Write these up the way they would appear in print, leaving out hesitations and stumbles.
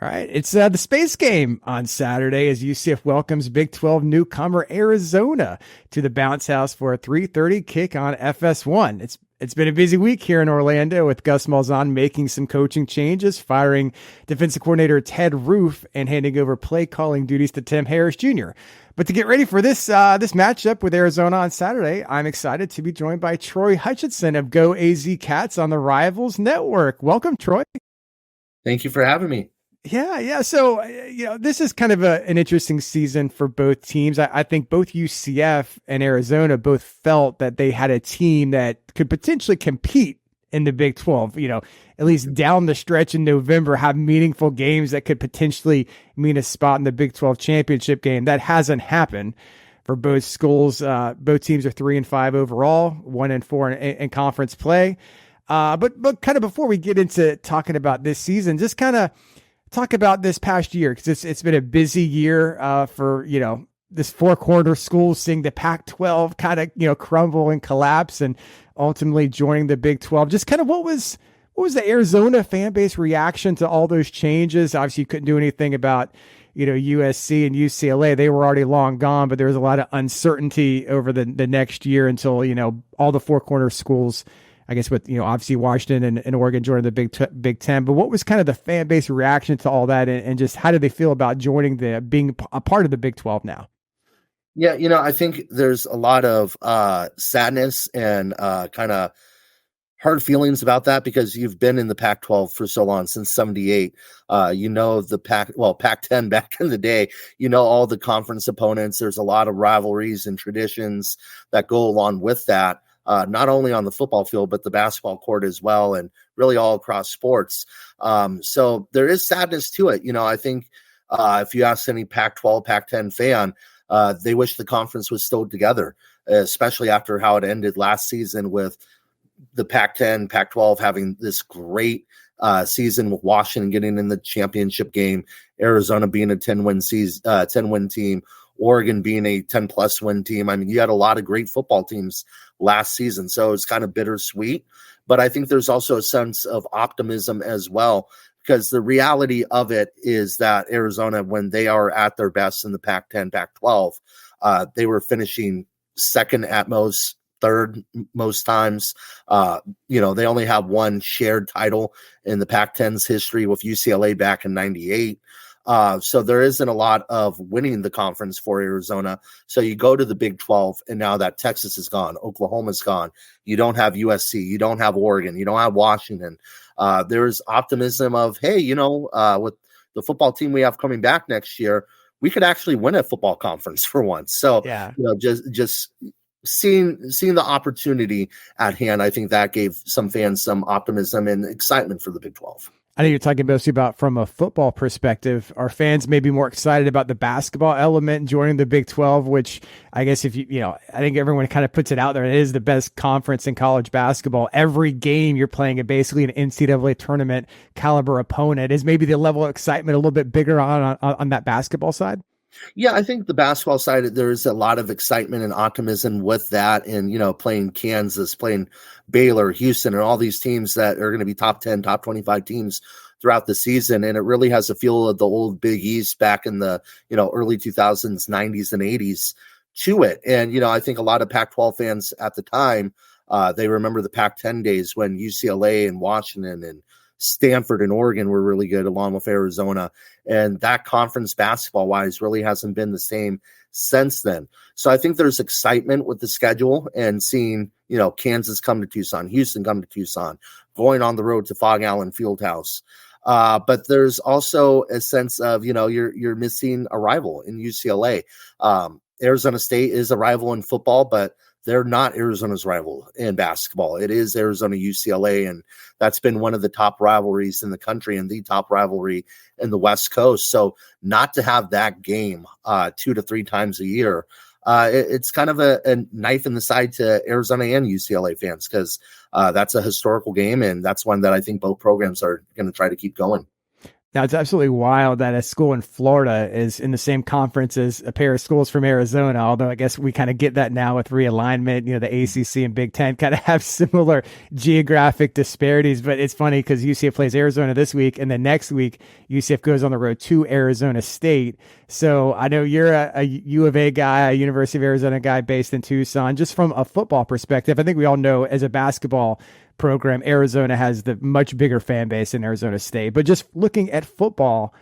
All right, it's the space game on Saturday as UCF welcomes Big 12 newcomer Arizona to the bounce house for a 3:30 kick on FS1. It's been a busy week here in Orlando with Gus Malzahn making some coaching changes, firing defensive coordinator Ted Roof, and handing over play calling duties to Tim Harris Jr. But to get ready for this matchup with Arizona on Saturday, I'm excited to be joined by Troy Hutchison of Go AZ Cats on the Rivals Network. Welcome, Troy. Thank you for having me. Yeah. So, this is kind of an interesting season for both teams. I think both UCF and Arizona both felt that they had a team that could potentially compete in the Big 12, at least down the stretch in November, have meaningful games that could potentially mean a spot in the Big 12 championship game. That hasn't happened for both schools. Both teams are 3-5 overall, 1-4 in conference play. But kind of before we get into talking about this season, just kind of talk about this past year, because it's been a busy year for this four-corner school, seeing the Pac-12 kind of crumble and collapse, and ultimately joining the Big 12. Just kind of what was the Arizona fan base reaction to all those changes? Obviously, you couldn't do anything about USC and UCLA. They were already long gone, but there was a lot of uncertainty over the next year until all the four-corner schools, I guess, with obviously Washington and Oregon joining the Big Ten. But what was kind of the fan base reaction to all that, and just how did they feel about being a part of the Big 12 now? Yeah, I think there's a lot of sadness and kind of hard feelings about that, because you've been in the Pac-12 for so long, since '78. The Pac-10 back in the day. All the conference opponents. There's a lot of rivalries and traditions that go along with that. Not only on the football field, but the basketball court as well, and really all across sports. So there is sadness to it. I think if you ask any Pac-12, Pac-10 fan, they wish the conference was still together, especially after how it ended last season, with the Pac-10, Pac-12 having this great season, with Washington getting in the championship game, Arizona being a 10-win team, Oregon being a 10-plus win team. I mean, you had a lot of great football teams last season, so it's kind of bittersweet. But I think there's also a sense of optimism as well, because the reality of it is that Arizona, when they are at their best in the Pac-10, Pac-12, they were finishing second at most, third most times. They only have one shared title in the Pac-10's history with UCLA back in '98. So there isn't a lot of winning the conference for Arizona. So you go to the Big 12, and now that Texas is gone, Oklahoma's gone, you don't have USC, you don't have Oregon, you don't have Washington. There's optimism of, hey, with the football team we have coming back next year, we could actually win a football conference for once. So, Yeah. Just seeing the opportunity at hand, I think that gave some fans some optimism and excitement for the Big 12. I know you're talking mostly about from a football perspective. Are fans maybe more excited about the basketball element joining the Big 12, which I guess I think everyone kind of puts it out there. It is the best conference in college basketball. Every game you're playing at basically an NCAA tournament caliber opponent. Is maybe the level of excitement a little bit bigger on that basketball side? Yeah, I think the basketball side, there's a lot of excitement and optimism with that. And, playing Kansas, playing Baylor, Houston, and all these teams that are going to be top 10, top 25 teams throughout the season. And it really has a feel of the old Big East back in the, early 2000s, 90s, and 80s to it. And, I think a lot of Pac-12 fans at the time, they remember the Pac-10 days when UCLA and Washington and Stanford and Oregon were really good, along with Arizona. And that conference basketball wise really hasn't been the same since then. So I think there's excitement with the schedule and seeing, Kansas come to Tucson, Houston come to Tucson, going on the road to Fog Allen Fieldhouse. But there's also a sense of, you're missing a rival in UCLA. Arizona State is a rival in football, but they're not Arizona's rival in basketball. It is Arizona UCLA, and that's been one of the top rivalries in the country and the top rivalry in the West Coast. So not to have that game 2 to 3 times a year, it's kind of a knife in the side to Arizona and UCLA fans, because that's a historical game, and that's one that I think both programs are going to try to keep going. Now, it's absolutely wild that a school in Florida is in the same conference as a pair of schools from Arizona, although I guess we kind of get that now with realignment. The ACC and Big Ten kind of have similar geographic disparities, but it's funny because UCF plays Arizona this week, and then next week, UCF goes on the road to Arizona State. So I know you're a U of A guy, a University of Arizona guy based in Tucson. Just from a football perspective, I think we all know as a basketball program, Arizona has the much bigger fan base in Arizona State. But just looking at football,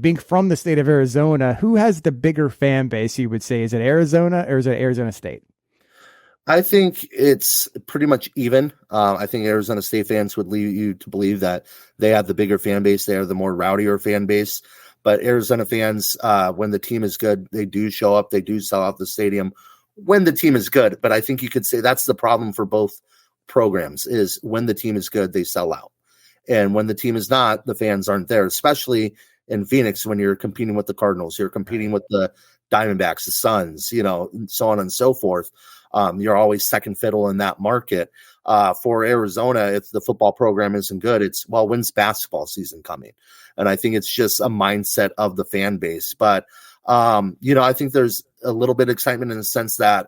being from the state of Arizona, who has the bigger fan base, you would say? Is it Arizona or is it Arizona State? I think it's pretty much even. I think Arizona State fans would lead you to believe that they have the bigger fan base. They are the more rowdier fan base. But Arizona fans, when the team is good, they do show up. They do sell out the stadium when the team is good. But I think you could say that's the problem for both programs is when the team is good, they sell out. And when the team is not, the fans aren't there, especially in Phoenix when you're competing with the Cardinals, you're competing with the Diamondbacks, the Suns, and so on and so forth. You're always second fiddle in that market. For Arizona, if the football program isn't good, it's, well, when's basketball season coming? And I think it's just a mindset of the fan base. But, I think there's a little bit of excitement in the sense that,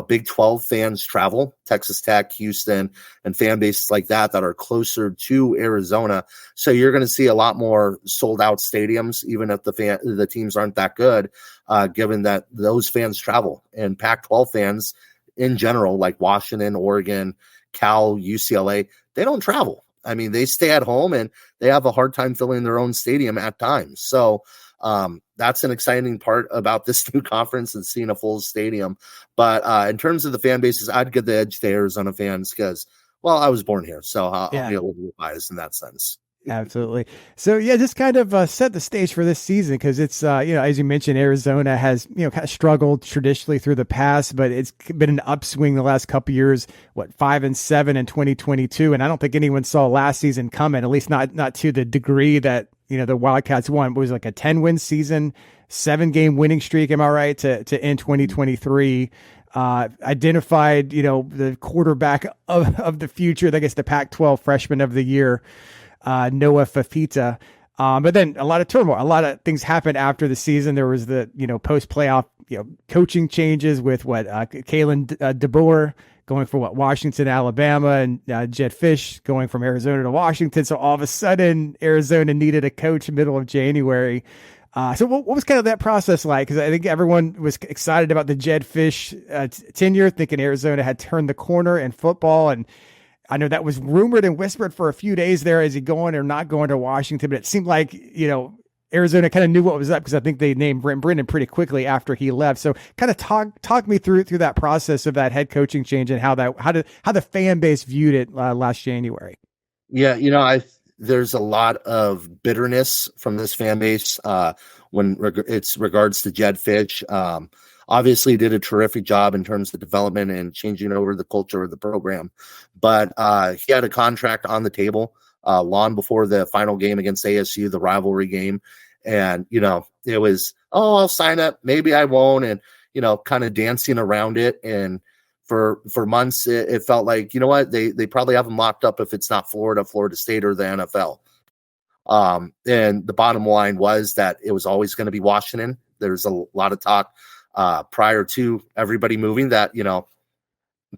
Big 12 fans travel, Texas Tech, Houston, and fan bases like that are closer to Arizona. So you're going to see a lot more sold out stadiums, even if the teams aren't that good, given that those fans travel. And Pac-12 fans in general, like Washington, Oregon, Cal, UCLA, they don't travel. I mean, they stay at home and they have a hard time filling their own stadium at times. So that's an exciting part about this new conference and seeing a full stadium. But in terms of the fan bases, I'd give the edge to Arizona fans because, well, I was born here. So I'll be a little bit biased in that sense. Absolutely. So yeah, just kind of set the stage for this season because it's as you mentioned, Arizona has kind of struggled traditionally through the past, but it's been an upswing the last couple of years. 5-7 in 2022, and I don't think anyone saw last season coming. At least not to the degree that the Wildcats won. It was like a 10-win season, 7-game winning streak. Am I right to end 2023? Identified the quarterback of the future. I guess the Pac-12 freshman of the year. Noah Fafita. But then a lot of turmoil, a lot of things happened after the season. There was the, post playoff, coaching changes with Kalen DeBoer going for Washington, Alabama, and Jed Fish going from Arizona to Washington. So all of a sudden Arizona needed a coach middle of January. So what was kind of that process like? Because I think everyone was excited about the Jed Fish tenure, thinking Arizona had turned the corner in football. And I know that was rumored and whispered for a few days there. Is he going or not going to Washington? But it seemed like, Arizona kind of knew what was up because I think they named Brent Brennan pretty quickly after he left. So kind of talk me through that process of that head coaching change and how the fan base viewed it last January. Yeah, there's a lot of bitterness from this fan base when it's regards to Jed Fish. Obviously did a terrific job in terms of development and changing over the culture of the program. But he had a contract on the table long before the final game against ASU, the rivalry game. And, it was, I'll sign up. Maybe I won't. And, kind of dancing around it. And for months, it felt like, they probably have him locked up if it's not Florida State, or the NFL. And the bottom line was that it was always going to be Washington. There's a lot of talk prior to everybody moving that,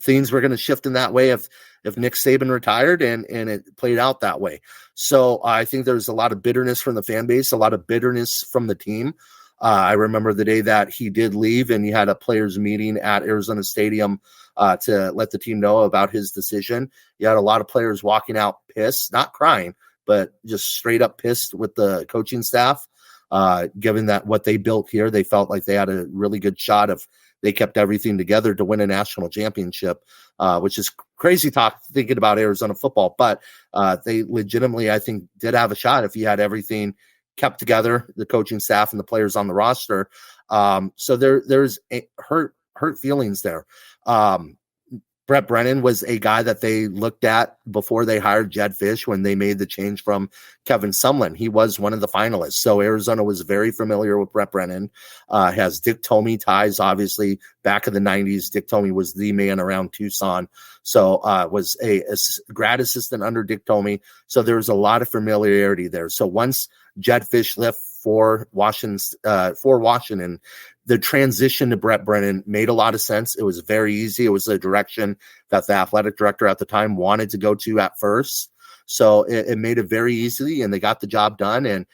things were going to shift in that way if Nick Saban retired, and it played out that way. So I think there's a lot of bitterness from the fan base, a lot of bitterness from the team. I remember the day that he did leave and he had a players meeting at Arizona Stadium to let the team know about his decision. You had a lot of players walking out pissed, not crying, but just straight up pissed with the coaching staff. Given that what they built here, they felt like they had a really good shot if they kept everything together to win a national championship, which is crazy talk thinking about Arizona football. But they legitimately, I think, did have a shot if you had everything kept together, the coaching staff and the players on the roster. So there's hurt feelings there. Brett Brennan was a guy that they looked at before they hired Jed Fish when they made the change from Kevin Sumlin. He was one of the finalists. So Arizona was very familiar with Brett Brennan. Has Dick Tomey ties, obviously, back in the 90s. Dick Tomey was the man around Tucson. So was a grad assistant under Dick Tomey. So there was a lot of familiarity there. So once Jed Fish left for Washington, the transition to Brett Brennan made a lot of sense. It was very easy. It was a direction that the athletic director at the time wanted to go to at first. So it made it very easy, and they got the job done. And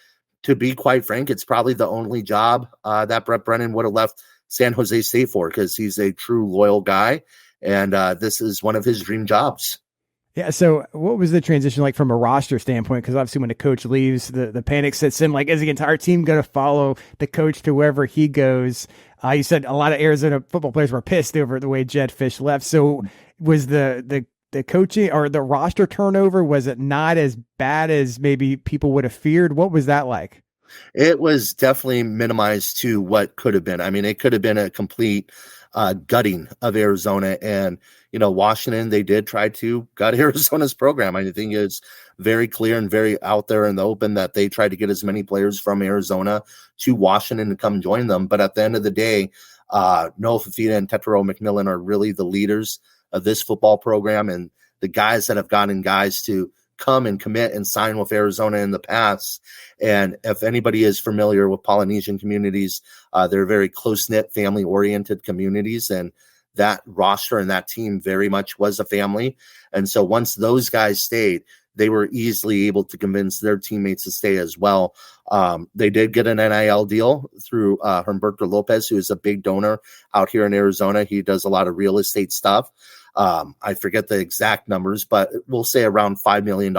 to be quite frank, it's probably the only job that Brett Brennan would have left San Jose State for, because he's a true loyal guy. And this is one of his dream jobs. Yeah. So what was the transition like from a roster standpoint? Because obviously when the coach leaves, the panic sets in. Like, is the entire team going to follow the coach to wherever he goes? You said a lot of Arizona football players were pissed over the way Jed Fish left. So was the coaching or the roster turnover, was it not as bad as maybe people would have feared? What was that like? It was definitely minimized to what could have been. I mean, it could have been a complete gutting of Arizona. And, Washington, they did try to gut Arizona's program. I think it's very clear and very out there in the open that they tried to get as many players from Arizona to Washington to come join them. But at the end of the day, Noah Fifita and Tetero McMillan are really the leaders of this football program, and the guys that have gotten guys to come and commit and sign with Arizona in the past. And if anybody is familiar with Polynesian communities, they're very close-knit, family-oriented communities, and that roster and that team very much was a family. And so once those guys stayed, they were easily able to convince their teammates to stay as well. They did get an NIL deal through Humberto Lopez, who is a big donor out here in Arizona. He does a lot of real estate stuff. I forget the exact numbers, but we'll say around $5 million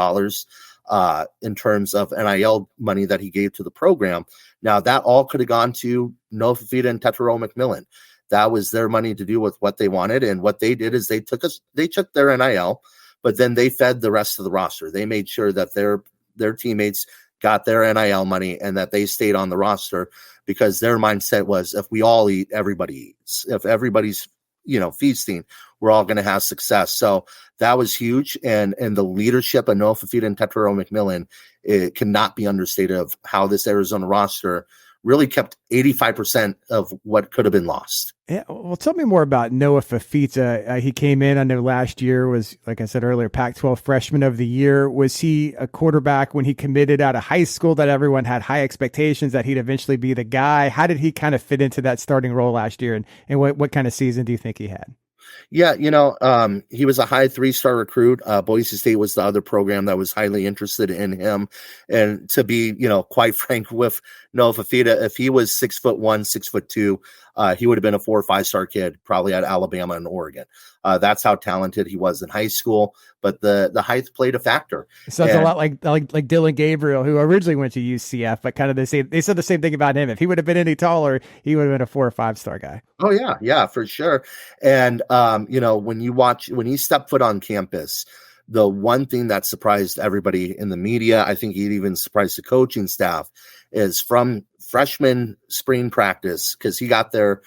in terms of NIL money that he gave to the program. Now, that all could have gone to Noah Fifita and Tetero McMillan. That was their money to do with what they wanted. And what they did is they took their NIL, but then they fed the rest of the roster. They made sure that their teammates got their NIL money and that they stayed on the roster, because their mindset was, if we all eat, everybody eats. If everybody's feasting, we're all going to have success. So that was huge. And the leadership of Noah Fifita and Tetero McMillan, it cannot be understated of how this Arizona roster really kept 85% of what could have been lost. Yeah, well, tell me more about Noah Fifita. He came in, I know last year was, like I said earlier, Pac-12 Freshman of the Year. Was he a quarterback when he committed out of high school that everyone had high expectations that he'd eventually be the guy? How did he kind of fit into that starting role last year? And what kind of season do you think he had? Yeah, he was a high 3-star recruit. Boise State was the other program that was highly interested in him. And to be, quite frank with Noah Fifita, if he was 6'1", 6'2", he would have been a 4 or 5-star kid, probably at Alabama and Oregon. That's how talented he was in high school. But the height played a factor. So it's a lot like Dylan Gabriel, who originally went to UCF, but kind of they said the same thing about him. If he would have been any taller, he would have been a 4 or 5-star guy. Oh yeah, for sure. And when he stepped foot on campus, the one thing that surprised everybody in the media, I think it even surprised the coaching staff, is from freshman spring practice, because he got there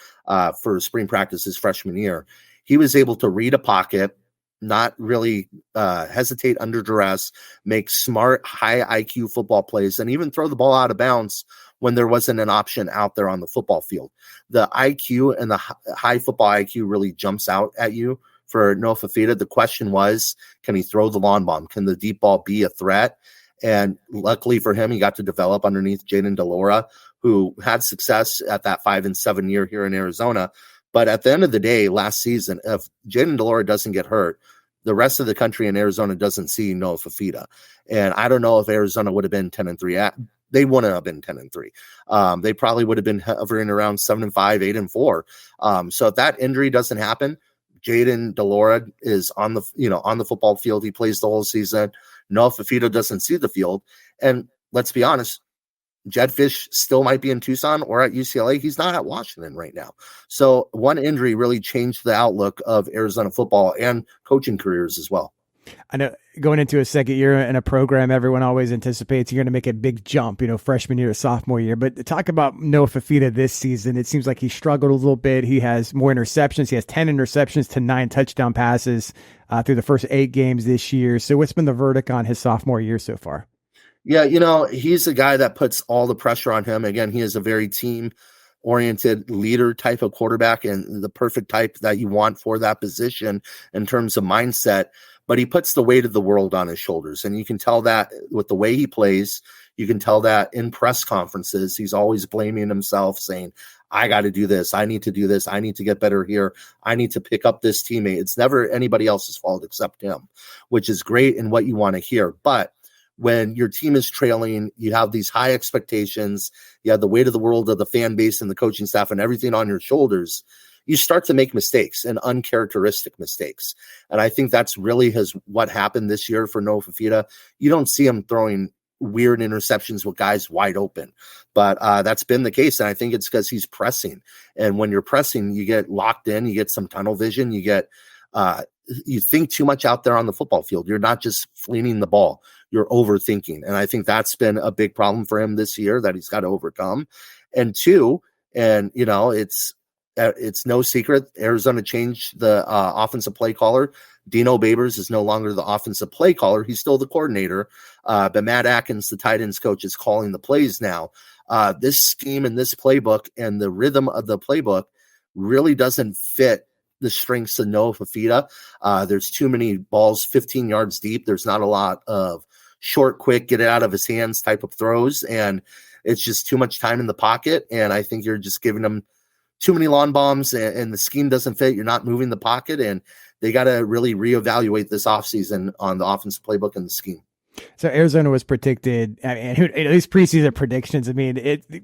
for spring practice his freshman year. He was able to read a pocket, not really hesitate under duress, make smart, high IQ football plays, and even throw the ball out of bounds when there wasn't an option out there on the football field. The IQ and the high football IQ really jumps out at you for Noah Fifita. The question was, can he throw the lawn bomb? Can the deep ball be a threat? And luckily for him, he got to develop underneath Jaden DeLora, who had success at that 5 and 7 year here in Arizona. But at the end of the day, last season, if Jaden DeLora doesn't get hurt, the rest of the country in Arizona doesn't see Noah Fifita. And I don't know if Arizona would have been 10-3. They wouldn't have been 10-3. They probably would have been hovering around 7-5, 8-4. So if that injury doesn't happen, Jaden DeLora is on the football field. He plays the whole season. Noah Fifita doesn't see the field. And let's be honest, Jed Fish still might be in Tucson or at UCLA. He's not at Washington right now. So one injury really changed the outlook of Arizona football and coaching careers as well. I know going into a second year in a program, everyone always anticipates you're going to make a big jump, freshman year to sophomore year. But talk about Noah Fifita this season. It seems like he struggled a little bit. He has more interceptions. He has 10 interceptions to 9 touchdown passes through the first 8 games this year. So what's been the verdict on his sophomore year so far? Yeah, he's a guy that puts all the pressure on him. Again, he is a very team-oriented leader type of quarterback and the perfect type that you want for that position in terms of mindset. But he puts the weight of the world on his shoulders. And you can tell that with the way he plays. You can tell that in press conferences. He's always blaming himself, saying, I got to do this. I need to do this. I need to get better here. I need to pick up this teammate. It's never anybody else's fault except him, which is great and what you want to hear. But when your team is trailing, you have these high expectations, you have the weight of the world of the fan base and the coaching staff and everything on your shoulders, you start to make mistakes and uncharacteristic mistakes. And I think that's really what happened this year for Noah Fifita. You don't see him throwing weird interceptions with guys wide open, but that's been the case. And I think it's because he's pressing. And when you're pressing, you get locked in, you get some tunnel vision, you think too much out there on the football field. You're not just flinging the ball, you're overthinking. And I think that's been a big problem for him this year that he's got to overcome. And two, it's no secret, Arizona changed the offensive play caller. Dino Babers is no longer the offensive play caller. He's still the coordinator. But Matt Atkins, the tight ends coach, is calling the plays now. This scheme and this playbook and the rhythm of the playbook really doesn't fit the strengths of Noah Fifita. There's too many balls 15 yards deep. There's not a lot of short, quick, get it out of his hands type of throws. And it's just too much time in the pocket. And I think you're just giving him too many lawn bombs and the scheme doesn't fit. You're not moving the pocket. And they got to really reevaluate this offseason on the offensive playbook and the scheme. So Arizona was predicted, these preseason predictions,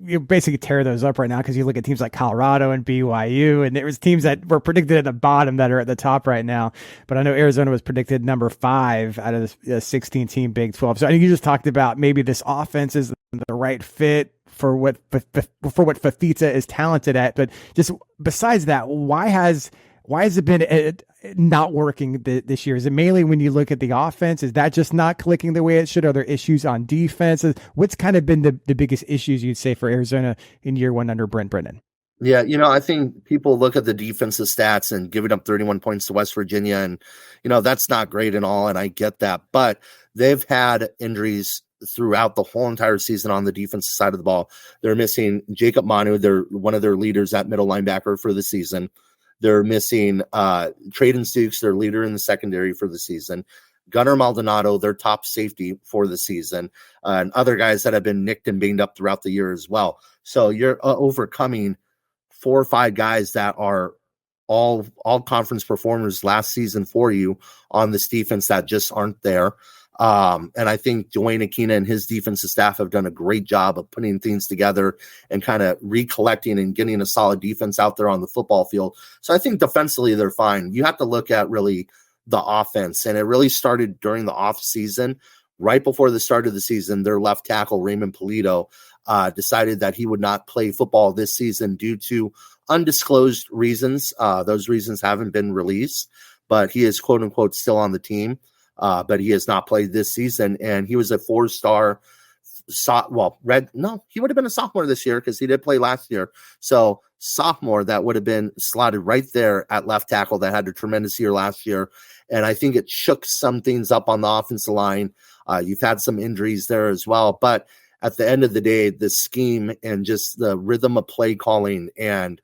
you basically tear those up right now because you look at teams like Colorado and BYU, and there was teams that were predicted at the bottom that are at the top right now. But I know Arizona was predicted number 5 out of the 16-team Big 12. So I think you just talked about maybe this offense is the right fit for what Fifita is talented at. But just besides that, why has it been not working this year? Is it mainly when you look at the offense? Is that just not clicking the way it should? Are there issues on defense? What's kind of been the biggest issues you'd say for Arizona in year 1 under Brent Brennan? Yeah, I think people look at the defensive stats and giving up 31 points to West Virginia, and, that's not great and all, and I get that. But they've had injuries throughout the whole entire season on the defensive side of the ball. They're missing Jacob Manu, they're one of their leaders at middle linebacker for the season. They're missing Traden Stukes, their leader in the secondary for the season. Gunnar Maldonado, their top safety for the season, and other guys that have been nicked and banged up throughout the year as well. So you're overcoming 4 or 5 guys that are all conference performers last season for you on this defense that just aren't there. And I think Dwayne Aquina and his defensive staff have done a great job of putting things together and kind of recollecting and getting a solid defense out there on the football field. So I think defensively they're fine. You have to look at really the offense, and it really started during the off season. Right before the start of the season, their left tackle, Raymond Polito, decided that he would not play football this season due to undisclosed reasons. Those reasons haven't been released, but he is quote unquote still on the team. But he has not played this season, and he was a 4-star. He would have been a sophomore this year because he did play last year. So sophomore that would have been slotted right there at left tackle that had a tremendous year last year. And I think it shook some things up on the offensive line. You've had some injuries there as well. But at the end of the day, the scheme and just the rhythm of play calling and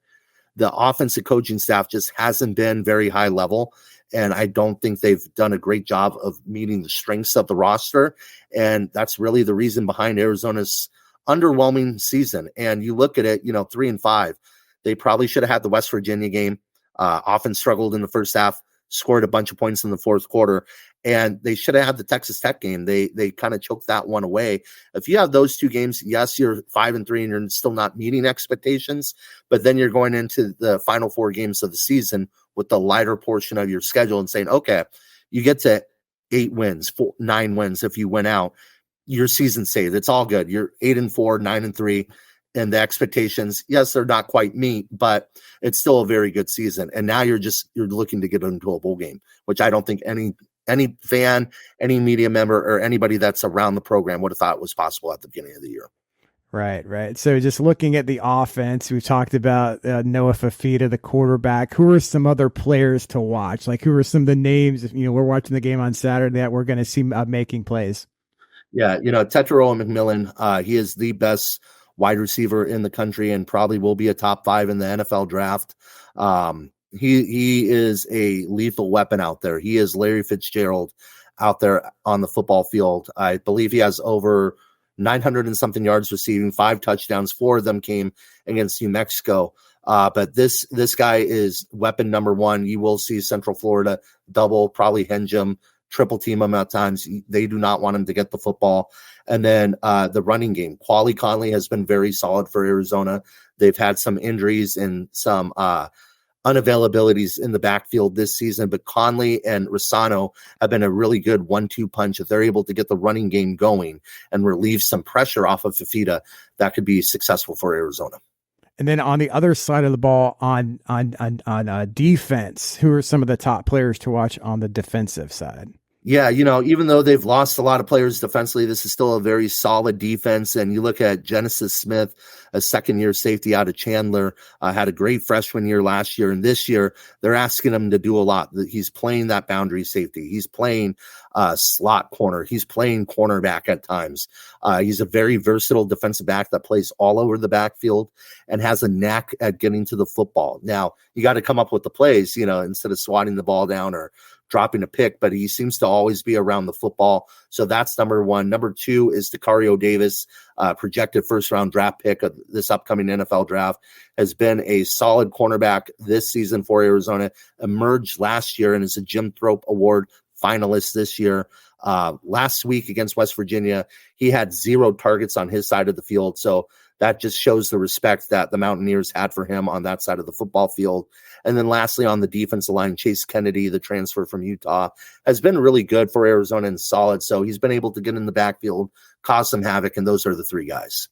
the offensive coaching staff just hasn't been very high level. And I don't think they've done a great job of meeting the strengths of the roster. And that's really the reason behind Arizona's underwhelming season. And you look at it, 3-5, they probably should have had the West Virginia game. Often struggled in the first half, scored a bunch of points in the fourth quarter. And they should have had the Texas Tech game. They kind of choked that one away. If you have those 2 games, yes, you're 5-3 and you're still not meeting expectations, but then you're going into the final 4 games of the season with the lighter portion of your schedule and saying, okay, you get to 8 wins, 9 wins. If you win out, your season's saved. It's all good. You're 8-4, 9-3. And the expectations, yes, they're not quite meet, but it's still a very good season. And now you're looking to get into a bowl game, which I don't think any any fan, any media member, or anybody that's around the program would have thought was possible at the beginning of the year. Right, right. So just looking at the offense, we talked about Noah Fafita, the quarterback. Who are some other players to watch? Like, who are some of the names? We're watching the game on Saturday that we're going to see making plays. Yeah, Tetairoa McMillan, he is the best wide receiver in the country and probably will be a top 5 in the NFL draft. He is a lethal weapon out there. He is Larry Fitzgerald out there on the football field. I believe he has over 900 and something yards receiving, 5 touchdowns. 4 of them came against New Mexico. But this guy is weapon number 1. You will see Central Florida double, probably hinge him, triple team him at times. They do not want him to get the football. And then the running game. Quali Conley has been very solid for Arizona. They've had some injuries and some unavailabilities in the backfield this season, but Conley and Rossano have been a really good 1-2 punch. If they're able to get the running game going and relieve some pressure off of Fafita, that could be successful for Arizona. And then on the other side of the ball, on defense, who are some of the top players to watch on the defensive side? Yeah, even though they've lost a lot of players defensively, this is still a very solid defense. And you look at Genesis Smith, a second-year safety out of Chandler, had a great freshman year last year. And this year, they're asking him to do a lot. He's playing that boundary safety. He's playing slot corner. He's playing cornerback at times. He's a very versatile defensive back that plays all over the backfield and has a knack at getting to the football. Now, you got to come up with the plays, instead of swatting the ball down or dropping a pick, but he seems to always be around the football. So that's number 1. Number 2 is Decario Davis, projected first-round draft pick of this upcoming NFL draft, has been a solid cornerback this season for Arizona, emerged last year and is a Jim Thorpe Award finalist this year. Last week against West Virginia, he had 0 targets on his side of the field. So that just shows the respect that the Mountaineers had for him on that side of the football field. And then lastly, on the defensive line, Chase Kennedy, the transfer from Utah, has been really good for Arizona and solid. So he's been able to get in the backfield, cause some havoc, and those are the 3 guys.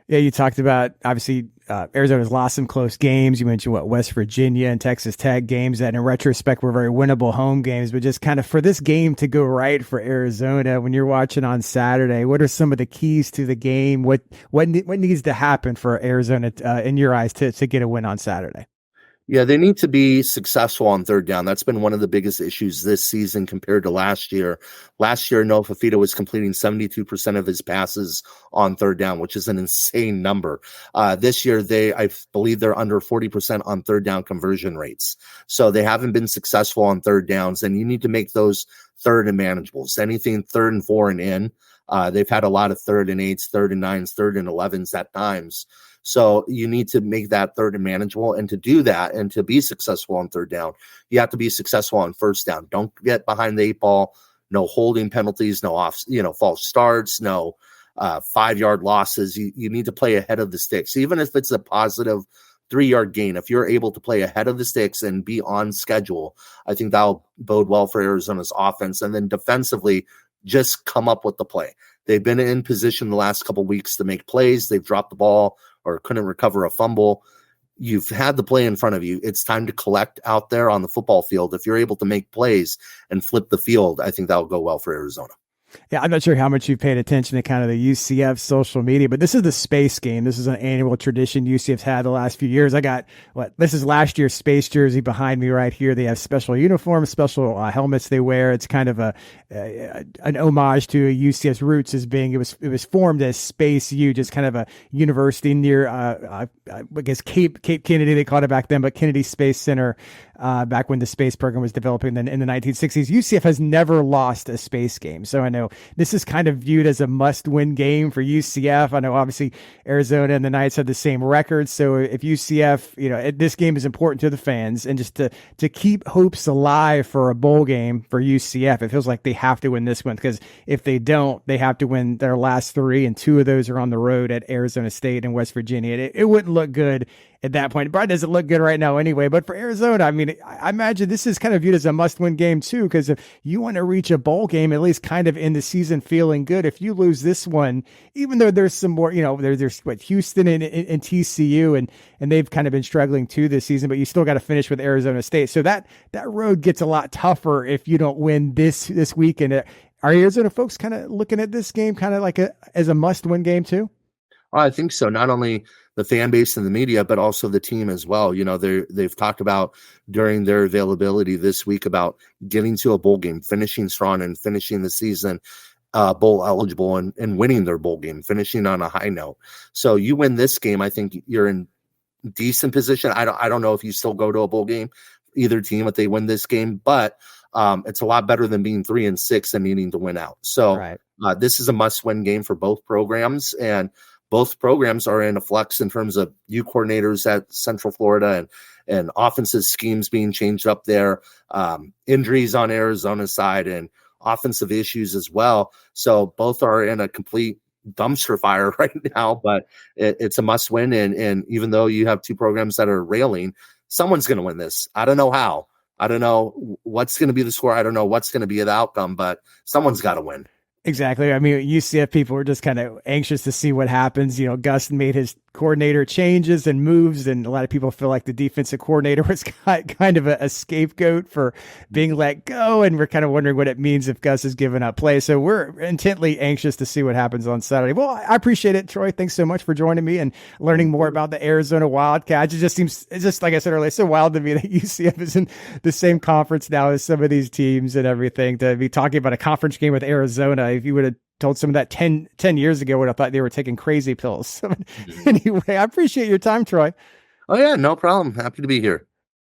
Yeah, you talked about, obviously, Arizona's lost some close games. You mentioned West Virginia and Texas Tech games that in retrospect were very winnable home games, but just kind of for this game to go right for Arizona when you're watching on Saturday, what are some of the keys to the game? What needs to happen for Arizona in your eyes to get a win on Saturday? Yeah, they need to be successful on third down. That's been one of the biggest issues this season compared to last year. Last year, Noah Fafita was completing 72% of his passes on third down, which is an insane number. This year, I believe they're under 40% on third down conversion rates. So they haven't been successful on third downs, and you need to make those third and manageables. Anything 3rd and 4 and in. They've had a lot of 3rd and 8s, 3rd and 9s, 3rd and 11s at times. So you need to make that third and manageable. And to do that and to be successful on third down, you have to be successful on first down. Don't get behind the 8 ball. No holding penalties, no false starts, no 5-yard losses. You need to play ahead of the sticks, even if it's a positive 3-yard gain. If you're able to play ahead of the sticks and be on schedule, I think that'll bode well for Arizona's offense. And then defensively, just come up with the play. They've been in position the last couple of weeks to make plays. They've dropped the ball or couldn't recover a fumble. You've had the play in front of you. It's time to collect out there on the football field. If you're able to make plays and flip the field, I think that'll go well for Arizona. Yeah, I'm not sure how much you've paid attention to kind of the UCF social media, but this is the space game. This is an annual tradition UCF's had the last few years. I got this is last year's space jersey behind me right here. They have special uniforms, special helmets they wear. It's kind of an homage to UCF's roots as being it was formed as Space U, just kind of a university near I guess Cape Kennedy they called it back then, but Kennedy Space Center back when the space program was developing in the 1960s. UCF has never lost a space game, so I know this is kind of viewed as a must-win game for UCF. I know obviously Arizona and the Knights have the same record, so if UCF, this game is important to the fans, and just to keep hopes alive for a bowl game for UCF, it feels like they have to win this one, because if they don't, they have to win their last 3, and 2 of those are on the road at Arizona State and West Virginia. It wouldn't look good at that point. It probably doesn't look good right now anyway. But for Arizona, I mean, I imagine this is kind of viewed as a must-win game too, because if you want to reach a bowl game, at least kind of in the season feeling good, if you lose this one, even though there's some more, there's what Houston and TCU, and they've kind of been struggling too this season, but you still got to finish with Arizona State. So that road gets a lot tougher if you don't win this weekend. Are Arizona folks kind of looking at this game kind of like as a must-win game too? I think so. Not only the fan base and the media, but also the team as well. They've talked about during their availability this week about getting to a bowl game, finishing strong and finishing the season bowl eligible and winning their bowl game, finishing on a high note. So you win this game, I think you're in decent position. I don't know if you still go to a bowl game, either team, if they win this game, but it's a lot better than being 3-6 and needing to win out. So right. This is a must-win game for both programs, and both programs are in a flux in terms of new coordinators at Central Florida and offensive schemes being changed up there, injuries on Arizona's side, and offensive issues as well. So both are in a complete dumpster fire right now, but it's a must win. And even though you have two programs that are railing, someone's going to win this. I don't know how. I don't know what's going to be the score. I don't know what's going to be the outcome, but someone's got to win. Exactly. I mean, UCF people were just kind of anxious to see what happens. Gus made his coordinator changes and moves, and a lot of people feel like the defensive coordinator was kind of a scapegoat for being let go, and we're kind of wondering what it means if Gus is giving up play. So we're intently anxious to see what happens on Saturday. Well, I appreciate it, Troy. Thanks so much for joining me and learning more about the Arizona Wildcats. It's just like I said earlier, it's so wild to me that UCF is in the same conference now as some of these teams and everything, to be talking about a conference game with Arizona. If you would have told some of that 10 years ago, would have thought they were taking crazy pills. Anyway, I appreciate your time, Troy. Oh yeah, no problem. Happy to be here.